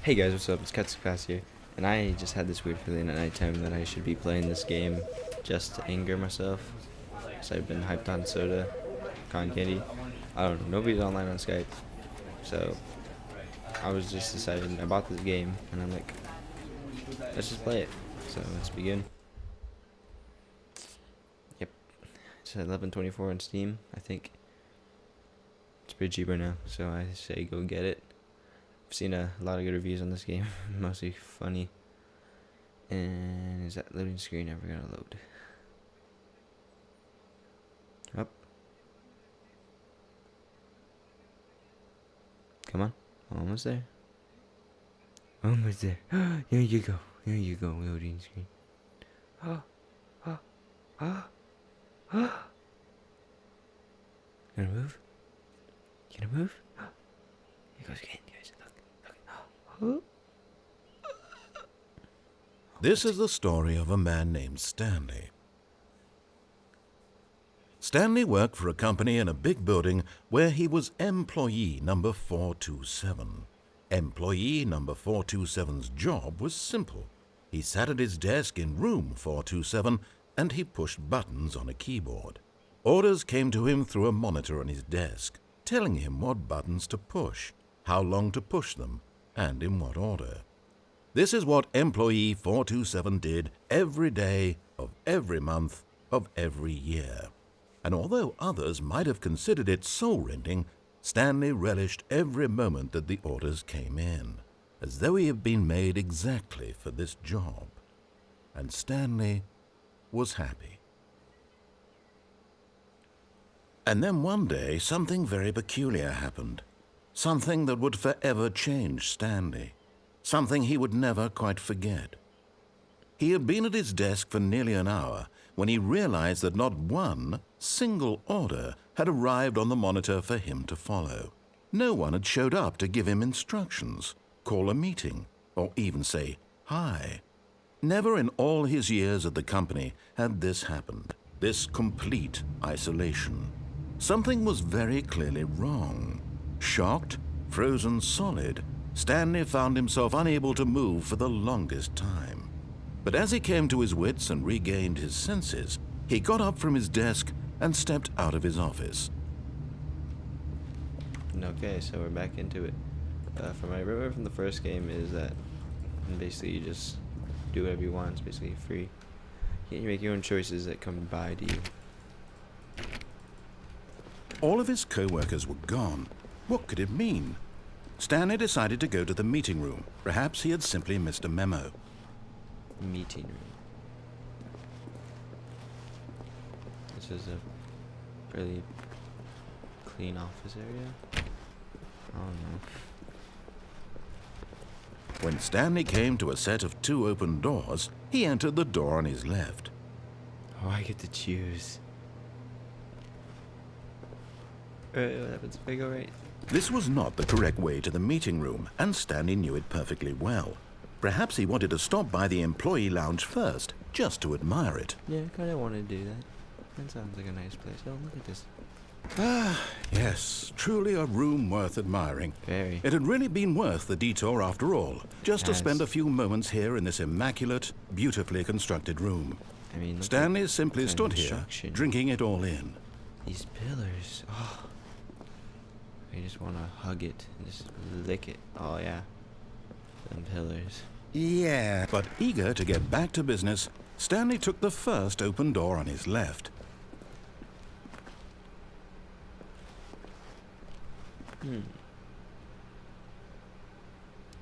Hey guys, what's up? It's Katsupass here, and I just had this weird feeling at nighttime that I should be playing this game just to anger myself. So I've been hyped on soda, cotton candy. I don't know, nobody's online on Skype, so I was just deciding. I bought this game, and I'm like, let's just play it. So let's begin. Yep, it's 11.24 on Steam. I think it's pretty cheaper now, so I say go get it. I've seen a lot of good reviews on this game, mostly funny. And is that loading screen ever gonna load? Up. Come on, almost there. Almost there. There you go. There you go, loading screen. Gonna move? Gonna move? Here goes again, guys. Look. This is the story of a man named Stanley. Stanley worked for a company in a big building where he was employee number 427. Employee number 427's job was simple. He sat at his desk in room 427 and he pushed buttons on a keyboard. Orders came to him through a monitor on his desk, telling him what buttons to push, how long to push them, and in what order. This is what employee 427 did every day of every month of every year. And although others might have considered it soul-rending, Stanley relished every moment that the orders came in, as though he had been made exactly for this job. And Stanley was happy. And then one day, something very peculiar happened. Something that would forever change Stanley. Something he would never quite forget. He had been at his desk for nearly an hour when he realized that not one single order had arrived on the monitor for him to follow. No one had showed up to give him instructions, call a meeting, or even say hi. Never in all his years at the company had this happened, this complete isolation. Something was very clearly wrong. Shocked, frozen solid, Stanley found himself unable to move for the longest time. But as he came to his wits and regained his senses, he got up from his desk and stepped out of his office. Okay, so we're back into it. From what I remember from the first game is that basically you just do whatever you want. It's basically free. You make your own choices that come by to you. All of his co-workers were gone. What could it mean? Stanley decided to go to the meeting room. Perhaps he had simply missed a memo. Meeting room. This is a really clean office area. I don't know. When Stanley came to a set of 2 open doors, he entered the door on his left. Oh, I get to choose. What happens if I go right? This was not the correct way to the meeting room, and Stanley knew it perfectly well. Perhaps he wanted to stop by the employee lounge first, just to admire it. Yeah, I kind of want to do that. That sounds like a nice place. Oh, look at this. Ah, yes, truly a room worth admiring. Very. It had really been worth the detour after all, just to Yes. spend a few moments here in this immaculate, beautifully constructed room. I mean, look Stanley at simply the stood here, construction. drinking it all in. These pillars. Oh. I just want to hug it and just lick it. Oh, yeah. Them pillars. Yeah. But eager to get back to business, Stanley took the first open door on his left.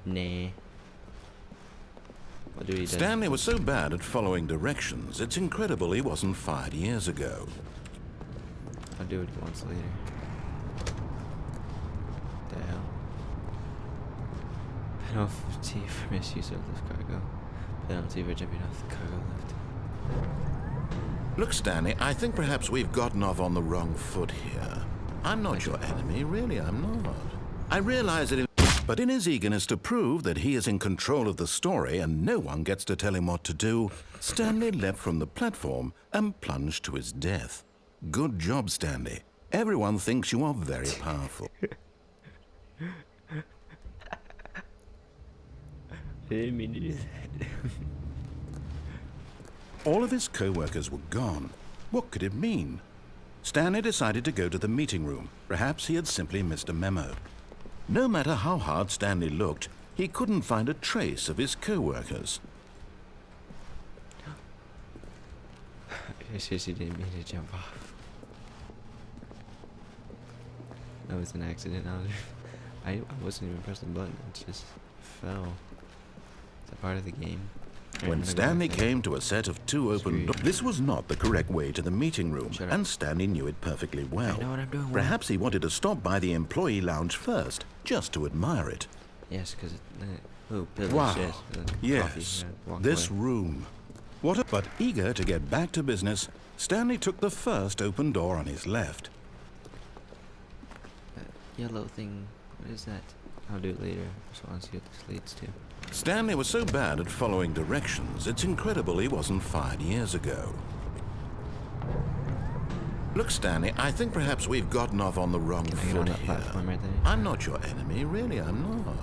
Nah. What do we do? Stanley was so bad at following directions, it's incredible he wasn't fired years ago. I'll do it once later. What the hell? Penalty for misuse of lift cargo. Penalty for jumping off the cargo lift. Look, Stanley, I think perhaps we've gotten off on the wrong foot here. I'm not your enemy, really, I'm not. I realize that but in his eagerness to prove that he is in control of the story and no one gets to tell him what to do, Stanley leapt from the platform and plunged to his death. Good job, Stanley. Everyone thinks you are very powerful. I didn't mean to do that. All of his co-workers were gone. What could it mean? Stanley decided to go to the meeting room. Perhaps he had simply missed a memo. No matter how hard Stanley looked, he couldn't find a trace of his co-workers. I seriously didn't mean to jump off. That was an accident. I wasn't even pressing the button. It just fell. It's a part of the game. When Stanley came to a set of 2 open doors, this was not the correct way to the meeting room, and Stanley knew it perfectly well. I know what I'm doing. Perhaps he wanted to stop by the employee lounge first, just to admire it. Yes, because pillars, Wow. Yes. Yes, Walk this away. room. But eager to get back to business, Stanley took the first open door on his left. Yellow thing. What is that? I'll do it later. I just want to see what this leads to. Stanley was so bad at following directions, it's incredible he wasn't fired years ago. Look, Stanley, I think perhaps we've gotten off on the wrong Can I get on foot that here. platform right there? I'm not your enemy, really, I'm not.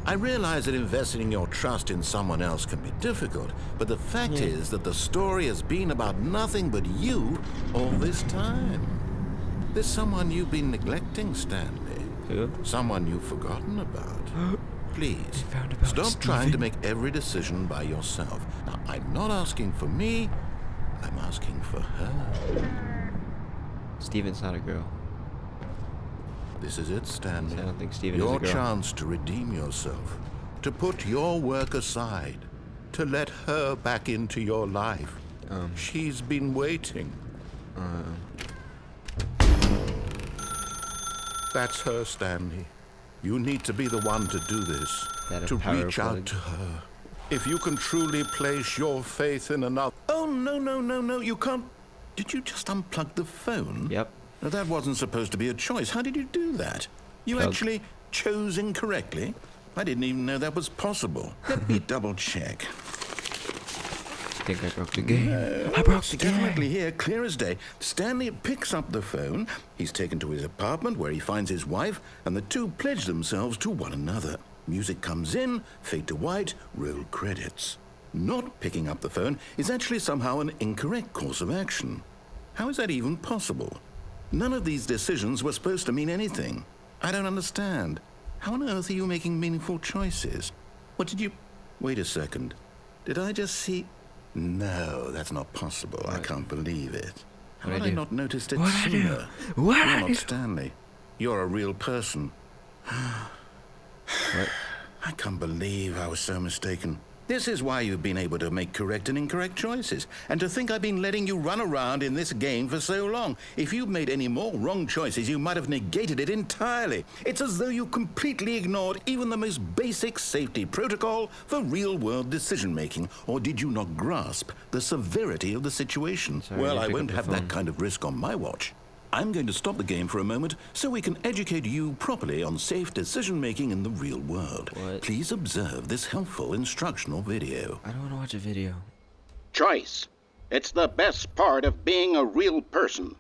I realize that investing your trust in someone else can be difficult, but the fact is that the story has been about nothing but you all this time. There's someone you've been neglecting, Stanley. Who? Someone you've forgotten about. Please, found about stop trying to Steven. make every decision by yourself. Now, I'm not asking for me, I'm asking for her. Steven's not a girl. This is it, Stanley. I don't think Steven is a Your girl. chance to redeem yourself, to put your work aside, to let her back into your life. She's been waiting. That's her, Stanley. You need to be the one to do this, That a to power reach plug? out to her. If you can truly place your faith in another... Oh, no, you can't... Did you just unplug the phone? Yep. Now, that wasn't supposed to be a choice. How did you do that? You Plug. actually chose incorrectly? I didn't even know that was possible. Let me double check. I think I broke the game. I broke the game. Definitely here, clear as day. Stanley picks up the phone. He's taken to his apartment where he finds his wife, and the two pledge themselves to one another. Music comes in, fade to white, roll credits. Not picking up the phone is actually somehow an incorrect course of action. How is that even possible? None of these decisions were supposed to mean anything. I don't understand. How on earth are you making meaningful choices? What did you... Wait a second. Did I just see... No, that's not possible. I can't believe it. How What'd had I I do? not noticed it What'd I do? sooner? What'd You're I not do? Stanley. You're a real person. What? I can't believe I was so mistaken. This is why you've been able to make correct and incorrect choices. And to think I've been letting you run around in this game for so long. If you'd made any more wrong choices, you might have negated it entirely. It's as though you completely ignored even the most basic safety protocol for real-world decision-making. Or did you not grasp the severity of the situation? Sorry, Well, I I didn't pick won't up have the that phone. kind of risk on my watch. I'm going to stop the game for a moment so we can educate you properly on safe decision-making in the real world. What? Please observe this helpful instructional video. I don't want to watch a video. Choice. It's the best part of being a real person.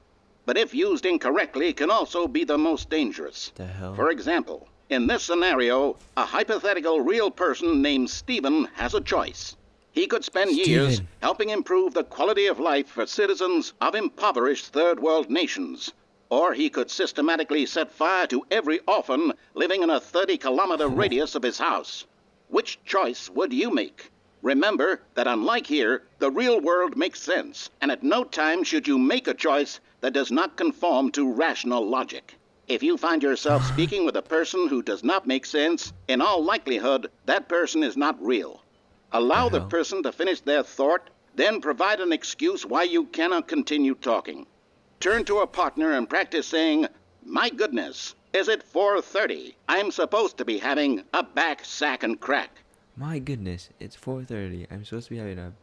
But if used incorrectly, it can also be the most dangerous. The hell? For example, in this scenario, a hypothetical real person named Stephen has a choice. He could spend years Stephen. helping improve the quality of life for citizens of impoverished third world nations. Or he could systematically set fire to every orphan living in a 30-kilometer radius of his house. Which choice would you make? Remember that unlike here, the real world makes sense, and at no time should you make a choice that does not conform to rational logic. If you find yourself speaking with a person who does not make sense, in all likelihood, that person is not real. Allow the hell? person to finish their thought, then provide an excuse why you cannot continue talking. Turn to a partner and practice saying, "My goodness, is it 4:30? I'm supposed to be having a back, sack, and crack." My goodness, it's 4:30. I'm supposed to be having a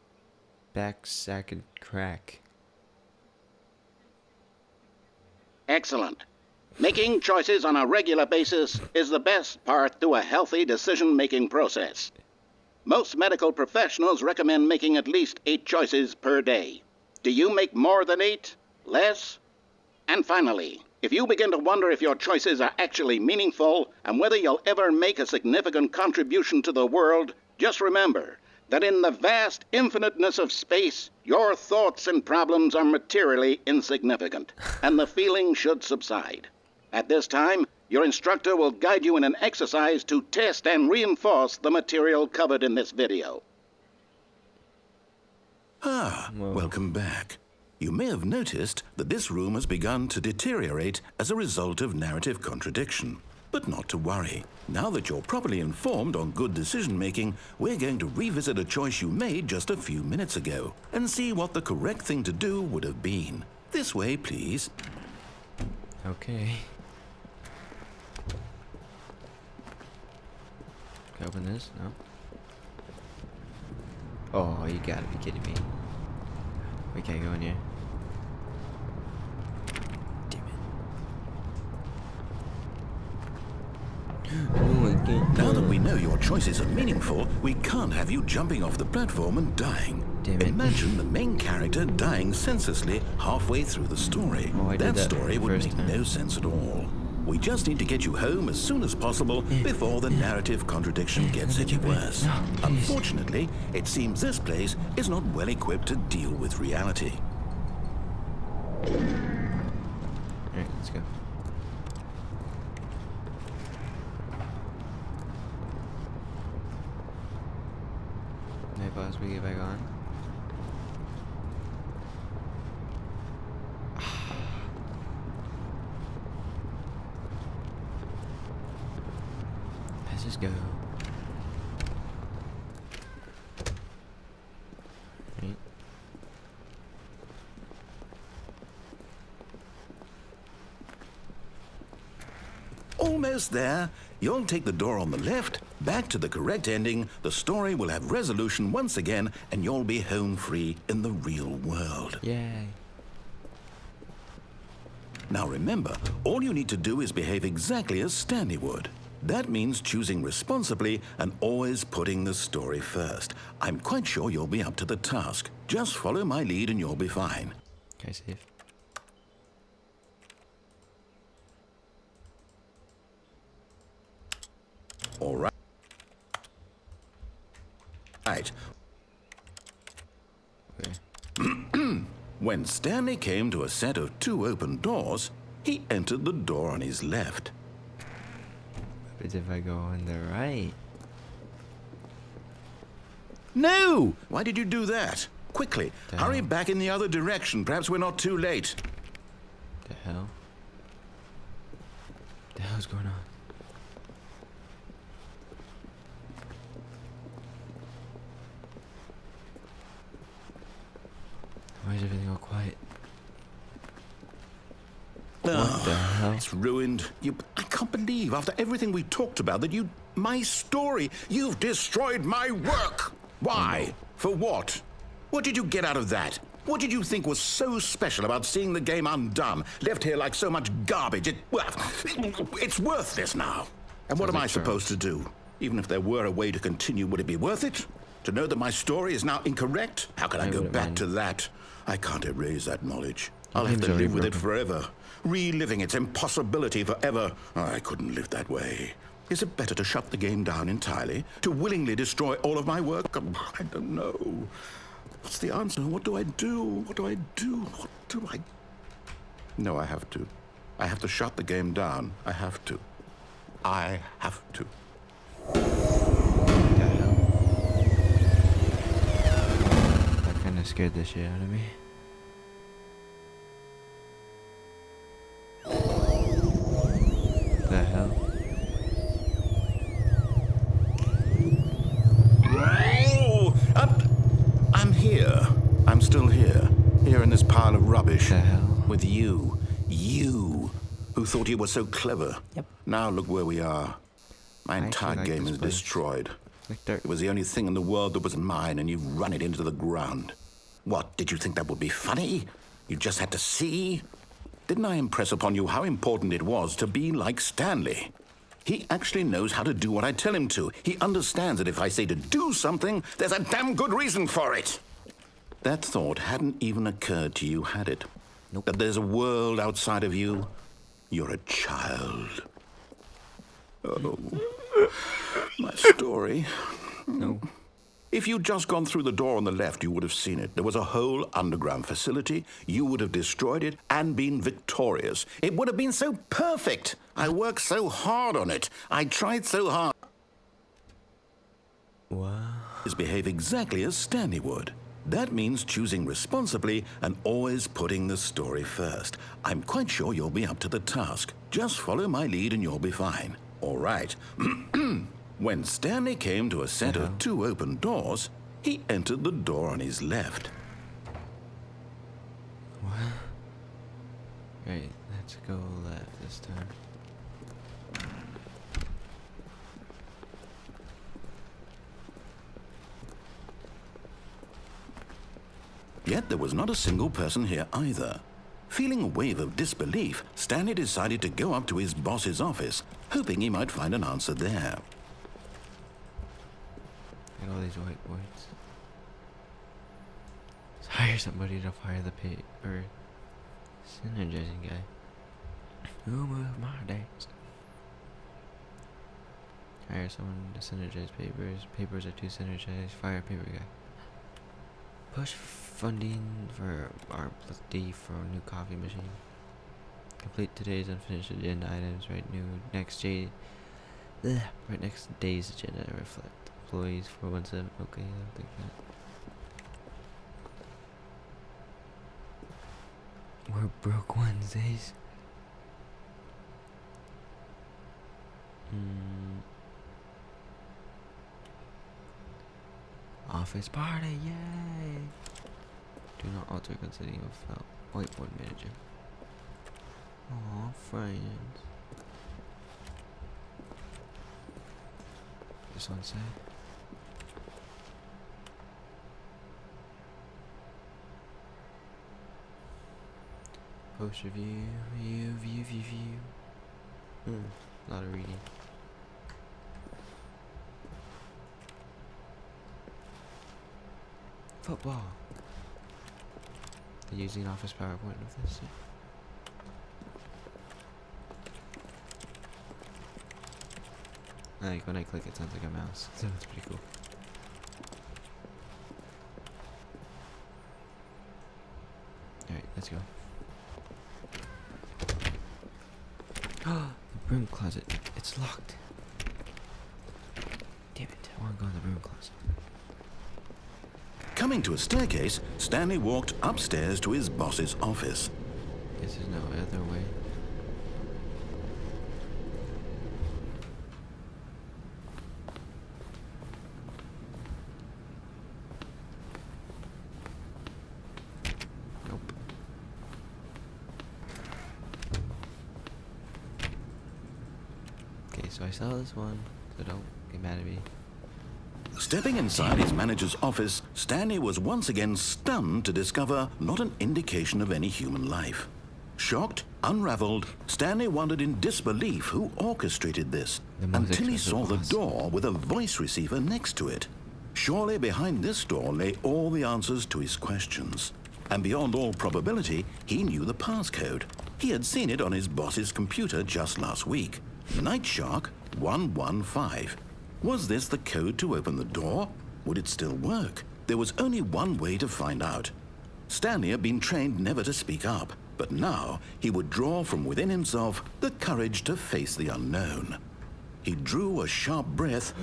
back sack and crack. Excellent. Making choices on a regular basis is the best part to a healthy decision-making process. Most medical professionals recommend making at least 8 choices per day. Do you make more than 8? Less? And finally, if you begin to wonder if your choices are actually meaningful and whether you'll ever make a significant contribution to the world, Just remember that in the vast infiniteness of space, your thoughts and problems are materially insignificant, and the feeling should subside. At this time, your instructor will guide you in an exercise to test and reinforce the material covered in this video. Welcome back. You may have noticed that this room has begun to deteriorate as a result of narrative contradiction. But not to worry. Now that you're properly informed on good decision-making, we're going to revisit a choice you made just a few minutes ago and see what the correct thing to do would have been. This way, please. Okay. Can I open this? No. Oh, you gotta be kidding me. We can't go in here. Damn it. Oh, I can't. Now that we know your choices are meaningful, we can't have you jumping off the platform and dying. Damn it. Imagine the main character dying senselessly halfway through the story. Oh, I did that story would first make time. no sense at all. We just need to get you home as soon as possible before the narrative contradiction gets any worse. No, please. Unfortunately, it seems this place is not well equipped to deal with reality. Alright, let's go. Hey, boss, we get back on. Let's just go. Right. Almost there. You'll take the door on the left, back to the correct ending, the story will have resolution once again, and you'll be home free in the real world. Yay. Now remember, all you need to do is behave exactly as Stanley would. That means choosing responsibly and always putting the story first. I'm quite sure you'll be up to the task. Just follow my lead and you'll be fine. Can I save? All right. Right. Okay. When Stanley came to a set of 2 open doors, he entered the door on his left. But if I go on the right. No! Why did you do that? Quickly, Damn. hurry back in the other direction. Perhaps we're not too late. The hell? The hell's going on? Why is everything all quiet? What the hell? It's ruined. I can't believe, after everything we talked about, that my story, you've destroyed my work. Why? For what? What did you get out of that? What did you think was so special about seeing the game undone, left here like so much garbage? It's worthless now. And what am I supposed to do? Even if there were a way to continue, would it be worth it? To know that my story is now incorrect? How can I go back to that? I can't erase that knowledge. I'll have to live with it forever, reliving its impossibility forever. I couldn't live that way. Is it better to shut the game down entirely? To willingly destroy all of my work? I don't know. What's the answer? What do I do? What do I do? What do I... No, I have to. I have to shut the game down. I have to. I have to. What the hell? That kinda scared the shit out of me. The hell? Oh! I'm here. I'm still here. Here in this pile of rubbish. The hell? With you. You, who thought you were so clever. Yep. Now look where we are. My entire like game this is place. destroyed. Like dirt. It was the only thing in the world that was mine, and you've run it into the ground. What, did you think that would be funny? You just had to see? Didn't I impress upon you how important it was to be like Stanley? He actually knows how to do what I tell him to. He understands that if I say to do something, there's a damn good reason for it. That thought hadn't even occurred to you, had it? Nope. That there's a world outside of you? You're a child. Oh, my story. No. If you'd just gone through the door on the left, you would have seen it. There was a whole underground facility. You would have destroyed it and been victorious. It would have been so perfect. I worked so hard on it. I tried so hard. What? Behave exactly as Stanley would. That means choosing responsibly and always putting the story first. I'm quite sure you'll be up to the task. Just follow my lead and you'll be fine. All right. When Stanley came to a set of 2 open doors, he entered the door on his left. What? Right, let's go left this time. Yet there was not a single person here either. Feeling a wave of disbelief, Stanley decided to go up to his boss's office, hoping he might find an answer there. Look at all these whiteboards. Let's hire somebody to fire the paper synergizing guy. Who moved my desk? Hire someone to synergize papers. Papers are too synergized. Fire paper guy. Push funding for R+D for a new coffee machine. Complete today's unfinished agenda items. Right next day's agenda. Reflect employees 417. Okay, I'll take that. We're broke Wednesdays. Office party, yay! Do not alter considering of whiteboard manager. Aw, friends. This one say. Post review, view. A lot of reading. Football. They're using Office PowerPoint with this. Like when I click, it sounds like a mouse, so it's pretty cool. Alright, let's go. Oh, the broom closet. It's locked. Damn it, I want to go in the broom closet. Coming to a staircase, Stanley walked upstairs to his boss's office. Guess there's no other way. Nope. Okay, so I saw this one, so don't get mad at me. Stepping inside his manager's office, Stanley was once again stunned to discover not an indication of any human life. Shocked, unraveled, Stanley wondered in disbelief who orchestrated this, until he saw the door with a voice receiver next to it. Surely behind this door lay all the answers to his questions. And beyond all probability, he knew the passcode. He had seen it on his boss's computer just last week. Night Shark 115. Was this the code to open the door? Would it still work? There was only one way to find out. Stanley had been trained never to speak up, but now he would draw from within himself the courage to face the unknown. He drew a sharp breath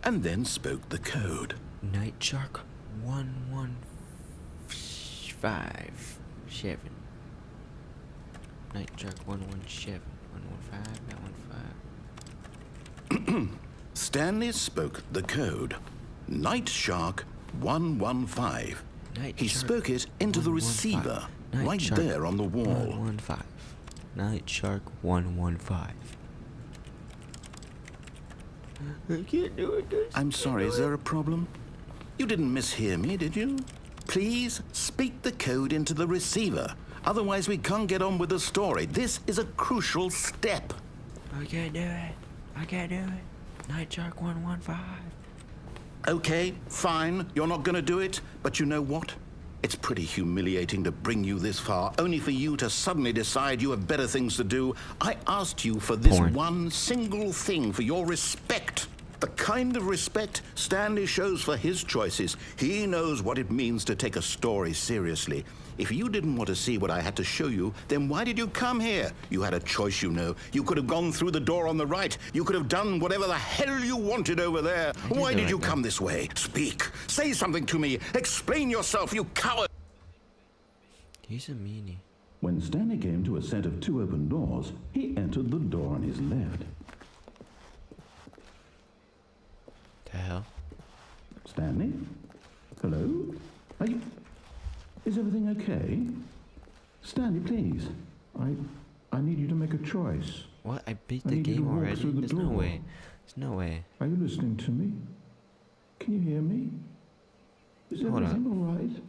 and then spoke the code. Night Shark 115. Night Shark 117. 115. Stanley spoke the code. Night Shark 115. He spoke it into the receiver, right there on the wall. 115. Night Shark 115. I can't do it, guys. I'm sorry, is there a problem? You didn't mishear me, did you? Please speak the code into the receiver. Otherwise, we can't get on with the story. This is a crucial step. I can't do it. Night Shark 115. Okay, fine. You're not going to do it. But you know what? It's pretty humiliating to bring you this far, only for you to suddenly decide you have better things to do. I asked you for this one single thing, for your respect. The kind of respect Stanley shows for his choices. He knows what it means to take a story seriously. If you didn't want to see what I had to show you, then why did you come here? You had a choice, you know. You could have gone through the door on the right. You could have done whatever the hell you wanted over there. Why did you come this way? Speak. Say something to me. Explain yourself, you coward. He's a meanie. When Stanley came to a set of 2 open doors, he entered the door on his left. The hell? Stanley? Hello? Are you... Is everything okay? Stanley, please. I need you to make a choice. What? I beat the game already? There's no way. There's no way. Are you listening to me? Can you hear me? Is everything all right?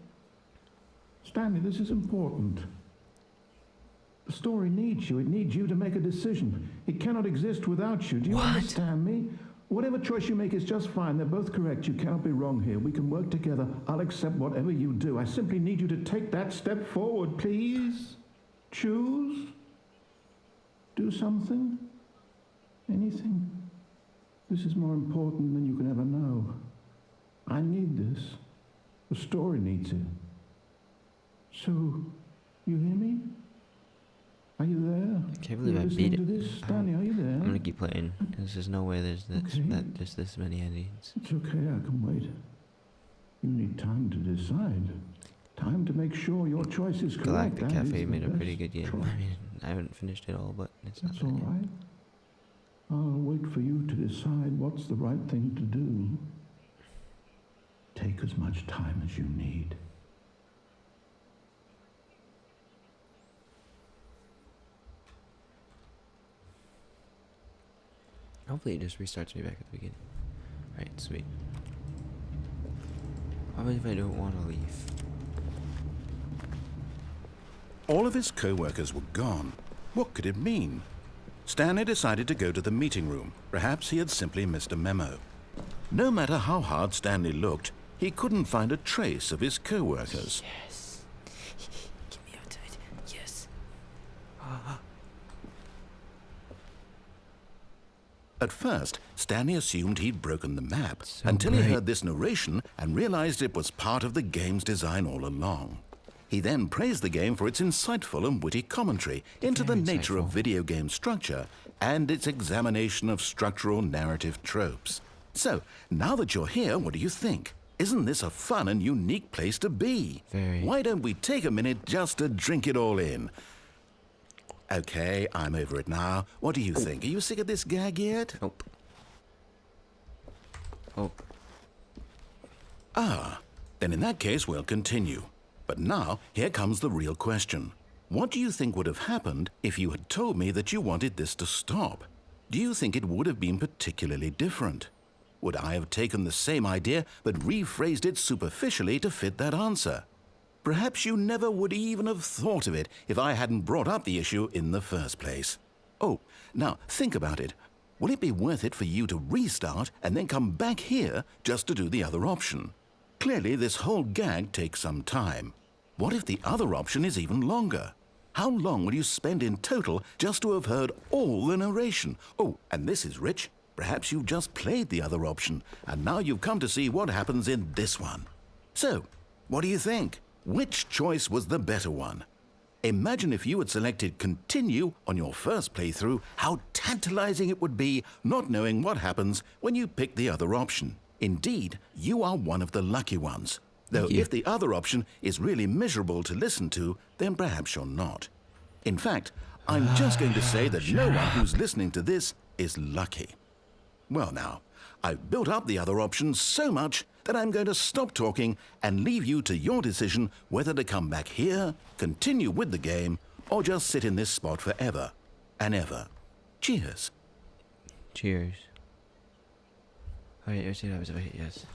Stanley, this is important. The story needs you. It needs you to make a decision. It cannot exist without you. Do you understand me? Whatever choice you make is just fine. They're both correct. You cannot be wrong here. We can work together. I'll accept whatever you do. I simply need you to take that step forward, please. Choose. Do something. Anything. This is more important than you can ever know. I need this. The story needs it. So, you hear me? Are you there? I can't believe I beat it. Stanley, are you there? I'm gonna keep playing. There's no way there's this many endings. It's okay, I can wait. You need time to decide. Time to make sure your choice is correct. Galactic Cafe made a pretty good game. choice. I mean, I haven't finished it all, but it's not That's that all good. right. I'll wait for you to decide what's the right thing to do. Take as much time as you need. Hopefully it just restarts me back at the beginning. Right, sweet. What if I don't want to leave? All of his co-workers were gone. What could it mean? Stanley decided to go to the meeting room. Perhaps he had simply missed a memo. No matter how hard Stanley looked, he couldn't find a trace of his co-workers. Yes. Get me outside. Yes. At first, Stanley assumed he'd broken the map So until he great. heard this narration and realized it was part of the game's design all along. He then praised the game for its insightful and witty commentary into the Very nature of insightful. video game structure and its examination of structural narrative tropes. So, now that you're here, what do you think? Isn't this a fun and unique place to be? Very. Why don't we take a minute just to drink it all in? Okay, I'm over it now. What do you think? Are you sick of this gag yet? Nope. Oh. Ah, then in that case we'll continue. But now, here comes the real question. What do you think would have happened if you had told me that you wanted this to stop? Do you think it would have been particularly different? Would I have taken the same idea but rephrased it superficially to fit that answer? Perhaps you never would even have thought of it if I hadn't brought up the issue in the first place. Oh, now think about it. Will it be worth it for you to restart and then come back here just to do the other option? Clearly, this whole gag takes some time. What if the other option is even longer? How long will you spend in total just to have heard all the narration? Oh, and this is rich. Perhaps you've just played the other option, and now you've come to see what happens in this one. So, what do you think? Which choice was the better one? Imagine if you had selected continue on your first playthrough, how tantalizing it would be not knowing what happens when you pick the other option. Indeed, you are one of the lucky ones. Though if the other option is really miserable to listen to, then perhaps you're not. In fact, I'm just going to say that no one who's listening to this is lucky. Well now, I've built up the other options so much that I'm going to stop talking and leave you to your decision whether to come back here, continue with the game, or just sit in this spot forever and ever. Cheers. Cheers. Alright, let's see what happens if I hit yes.